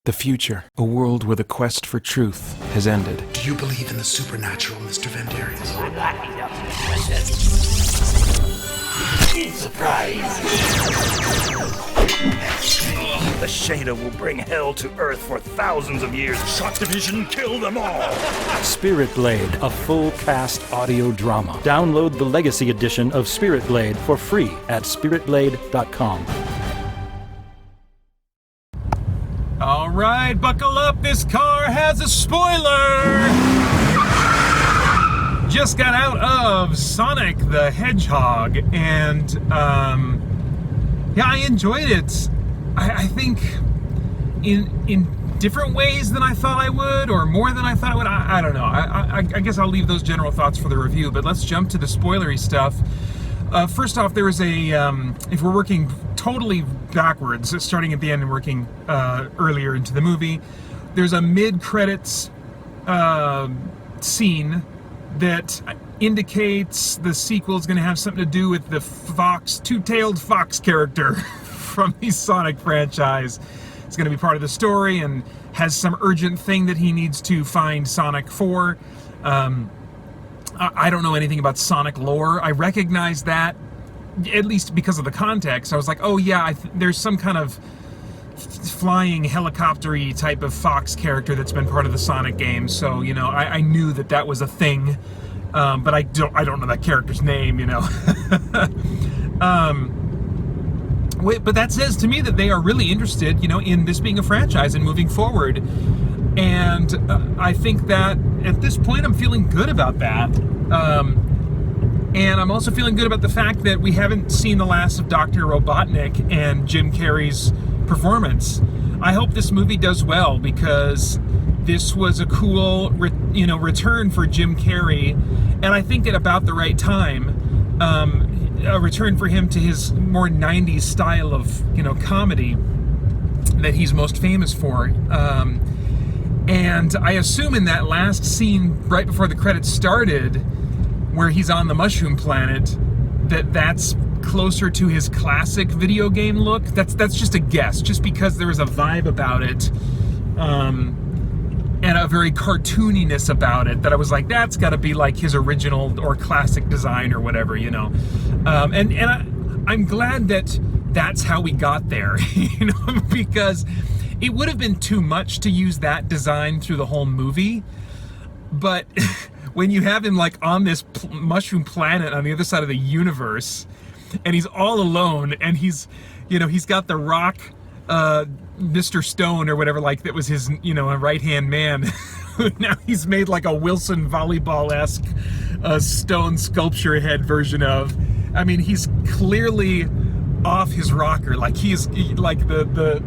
The future, a world where the quest for truth has ended. Do you believe in the supernatural, Mr. Vandarius? I'm locking up surprise! The Shader will bring hell to Earth for thousands of years. Shock Division, kill them all! Spirit Blade, a full cast audio drama. Download the Legacy Edition of Spirit Blade for free at spiritblade.com. All right, buckle up. This car has a spoiler. Just got out of Sonic the Hedgehog, and yeah, I enjoyed it. I think in different ways than I thought I would, or more than I thought I would. I don't know. I guess I'll leave those general thoughts for the review. But let's jump to the spoilery stuff. First off, there was if we're working totally backwards, starting at the end and working earlier into the movie, there's a mid-credits scene that indicates the sequel is going to have something to do with the two-tailed fox character from the Sonic franchise. It's going to be part of the story and has some urgent thing that he needs to find Sonic for. I don't know anything about Sonic lore. I recognize that, at least because of the context. I was like, oh yeah, there's some kind of flying helicopter-y type of fox character that's been part of the Sonic games. So, you know, I knew that was a thing, but I don't know that character's name, you know. But that says to me that they are really interested, you know, in this being a franchise and moving forward. And I think that at this point I'm feeling good about that. And I'm also feeling good about the fact that we haven't seen the last of Dr. Robotnik and Jim Carrey's performance. I hope this movie does well, because this was a cool return for Jim Carrey, and I think at about the right time. A return for him to his more 90s style of, you know, comedy that he's most famous for. And I assume in that last scene right before the credits started, where he's on the Mushroom Planet, that's closer to his classic video game look. That's just a guess, just because there was a vibe about it, and a very cartooniness about it, that I was like, that's got to be like his original or classic design or whatever, you know. I'm glad that that's how we got there, you know, because it would have been too much to use that design through the whole movie. But when you have him like on this mushroom planet on the other side of the universe, and he's all alone, and he's got the Rock, Mr. Stone or whatever, like that was his, you know, a right-hand man. Now he's made like a Wilson volleyball-esque stone sculpture head version of. I mean, he's clearly off his rocker. Like he's like the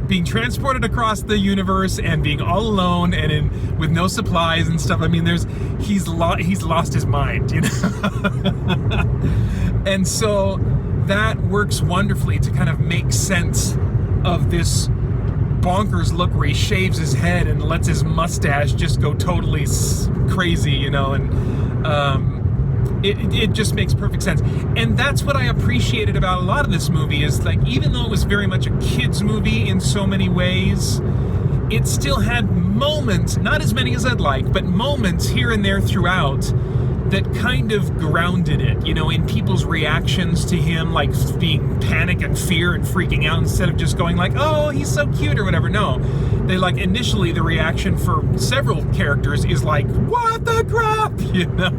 being transported across the universe and being all alone and with no supplies and stuff. I mean, he's lost his mind, you know. And so that works wonderfully to kind of make sense of this bonkers look where he shaves his head and lets his mustache just go totally crazy, you know, and it just makes perfect sense. And that's what I appreciated about a lot of this movie, is like, even though it was very much a kid's movie in so many ways, it still had moments, not as many as I'd like, but moments here and there throughout that kind of grounded it, you know, in people's reactions to him, like being panic and fear and freaking out, instead of just going like, oh, he's so cute or whatever. No, they like, initially the reaction for several characters is like, what the crap, you know.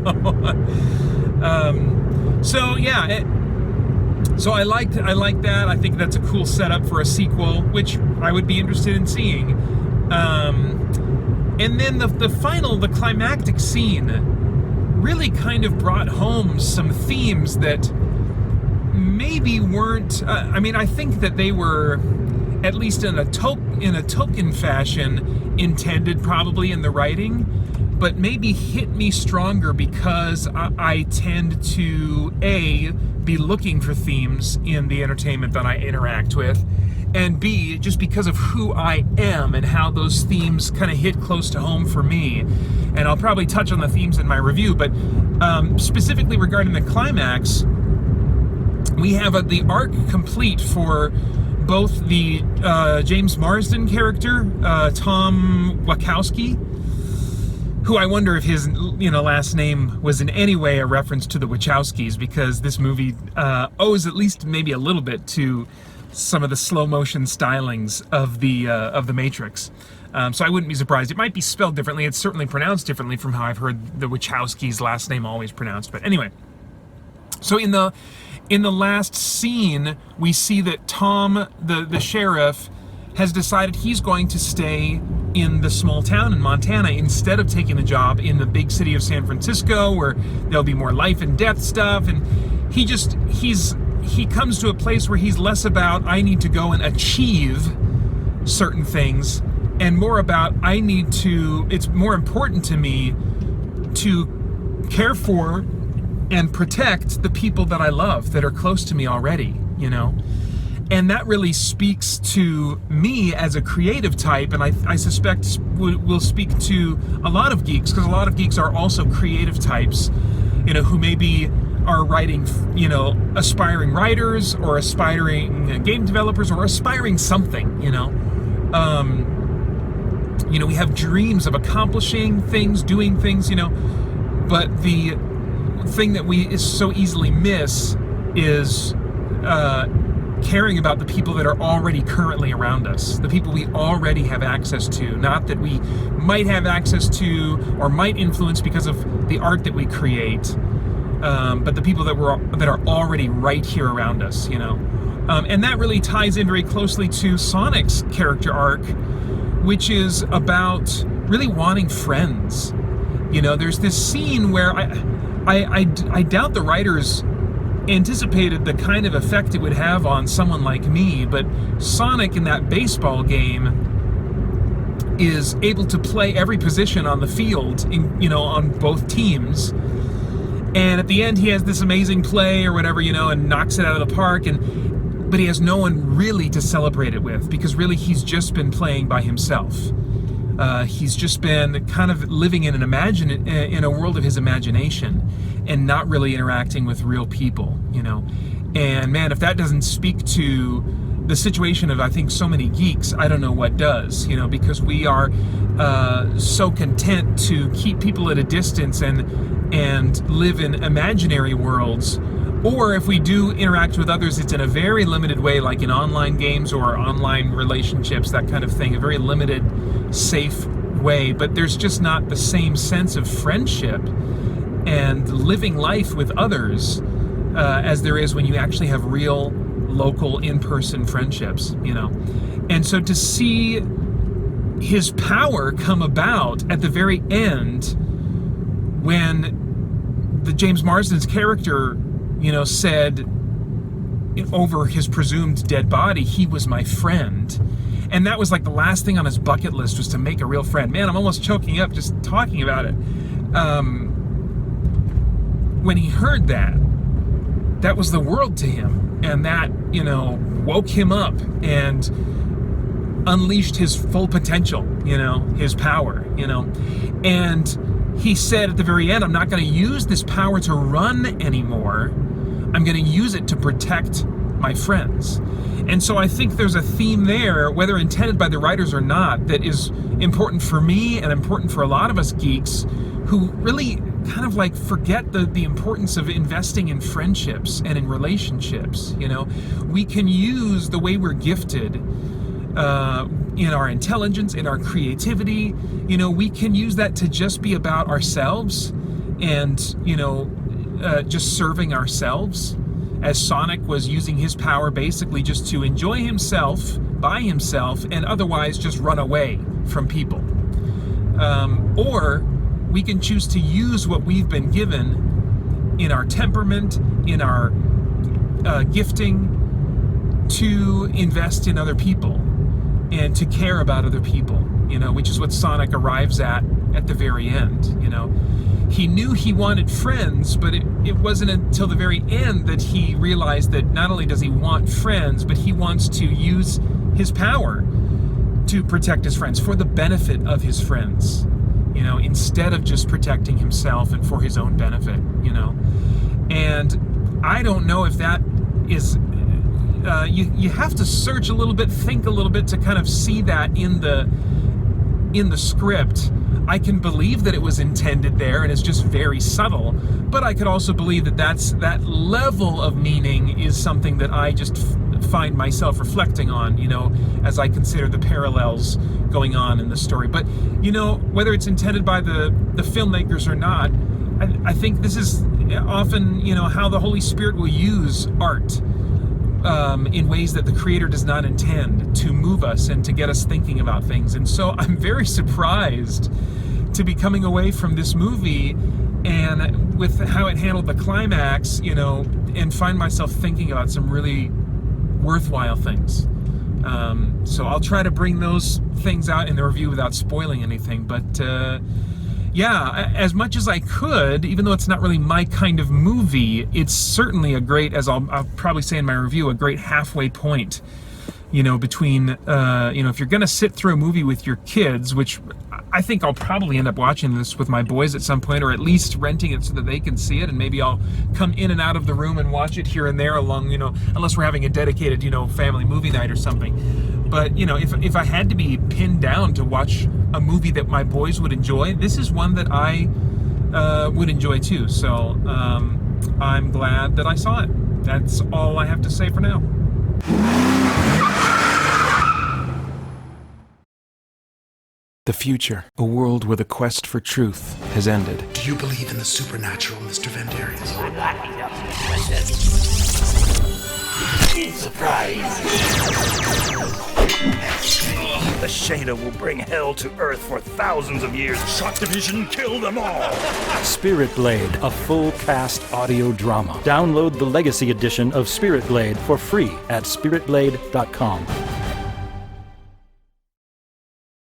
So yeah, so I like that. I think that's a cool setup for a sequel, which I would be interested in seeing. And then the climactic scene really kind of brought home some themes that maybe weren't, I mean, I think that they were, at least in a token fashion, intended probably in the writing, but maybe hit me stronger because I tend to, A, be looking for themes in the entertainment that I interact with, and B, just because of who I am and how those themes kind of hit close to home for me. And I'll probably touch on the themes in my review, but specifically regarding the climax, we have the arc complete for both the James Marsden character, Tom Wachowski, who I wonder if his last name was in any way a reference to the Wachowskis, because this movie owes at least maybe a little bit to some of the slow motion stylings of the Matrix. So I wouldn't be surprised. It might be spelled differently. It's certainly pronounced differently from how I've heard the Wachowskis' last name always pronounced. But anyway, so in the last scene, we see that Tom, the sheriff, has decided he's going to stay in the small town in Montana instead of taking a job in the big city of San Francisco, where there'll be more life and death stuff. And he comes to a place where he's less about, I need to go and achieve certain things, and more about, it's more important to me to care for and protect the people that I love that are close to me already, And that really speaks to me as a creative type, and I suspect will speak to a lot of geeks, because a lot of geeks are also creative types, who maybe are writing, aspiring writers or aspiring game developers or aspiring something, we have dreams of accomplishing things, doing things, but the thing that we so easily miss is caring about the people that are already currently around us, the people we already have access to, not that we might have access to or might influence because of the art that we create, but the people that are already right here around us, and that really ties in very closely to Sonic's character arc, which is about really wanting friends. There's this scene where I doubt the writers anticipated the kind of effect it would have on someone like me, but Sonic in that baseball game is able to play every position on the field, on both teams. And at the end, he has this amazing play or whatever, and knocks it out of the park, but he has no one really to celebrate it with, because really he's just been playing by himself. He's just been kind of living in in a world of his imagination, and not really interacting with real people, And man, if that doesn't speak to the situation of, I think, so many geeks, I don't know what does, because we are so content to keep people at a distance and live in imaginary worlds. Or if we do interact with others, it's in a very limited way, like in online games or online relationships, that kind of thing, a very limited, safe way. But there's just not the same sense of friendship and living life with others as there is when you actually have real, local, in-person friendships, And so to see his power come about at the very end, when the James Marsden's character said over his presumed dead body, he was my friend. And that was like the last thing on his bucket list, was to make a real friend. Man, I'm almost choking up just talking about it. When he heard that was the world to him. And that, woke him up and unleashed his full potential, his power, And he said at the very end, I'm not going to use this power to run anymore. I'm going to use it to protect my friends. And so I think there's a theme there, whether intended by the writers or not, that is important for me and important for a lot of us geeks who really kind of like forget the importance of investing in friendships and in relationships. We can use the way we're gifted in our intelligence, in our creativity. We can use that to just be about ourselves and, just serving ourselves, as Sonic was using his power basically just to enjoy himself by himself and otherwise just run away from people. Or we can choose to use what we've been given in our temperament, in our gifting, to invest in other people and to care about other people, which is what Sonic arrives at the very end. He knew he wanted friends, but it wasn't until the very end that he realized that not only does he want friends, but he wants to use his power to protect his friends for the benefit of his friends, instead of just protecting himself and for his own benefit, And I don't know if that is you have to search a little bit, think a little bit to kind of see that in the script. I can believe that it was intended there and it's just very subtle, but I could also believe that that level of meaning is something that I just find myself reflecting on, as I consider the parallels going on in the story. But, whether it's intended by the filmmakers or not, I think this is often, how the Holy Spirit will use art in ways that the Creator does not intend to move us and to get us thinking about things. And so I'm very surprised to be coming away from this movie and with how it handled the climax, and find myself thinking about some really worthwhile things. So I'll try to bring those things out in the review without spoiling anything. But yeah, as much as I could, even though it's not really my kind of movie, it's certainly a great, as I'll probably say in my review, a great halfway point, between, if you're going to sit through a movie with your kids, which I think I'll probably end up watching this with my boys at some point, or at least renting it so that they can see it, and maybe I'll come in and out of the room and watch it here and there along, unless we're having a dedicated, family movie night or something. But, if I had to be pinned down to watch a movie that my boys would enjoy, this is one that I would enjoy too. So I'm glad that I saw it. That's all I have to say for now. The future, a world where the quest for truth has ended. Do you believe in the supernatural, Mr. Vendarius? I'm not enough twisted. It's a prize. The Shadow will bring hell to Earth for thousands of years. Shock Division, kill them all! Spirit Blade, a full cast audio drama. Download the Legacy Edition of Spirit Blade for free at spiritblade.com.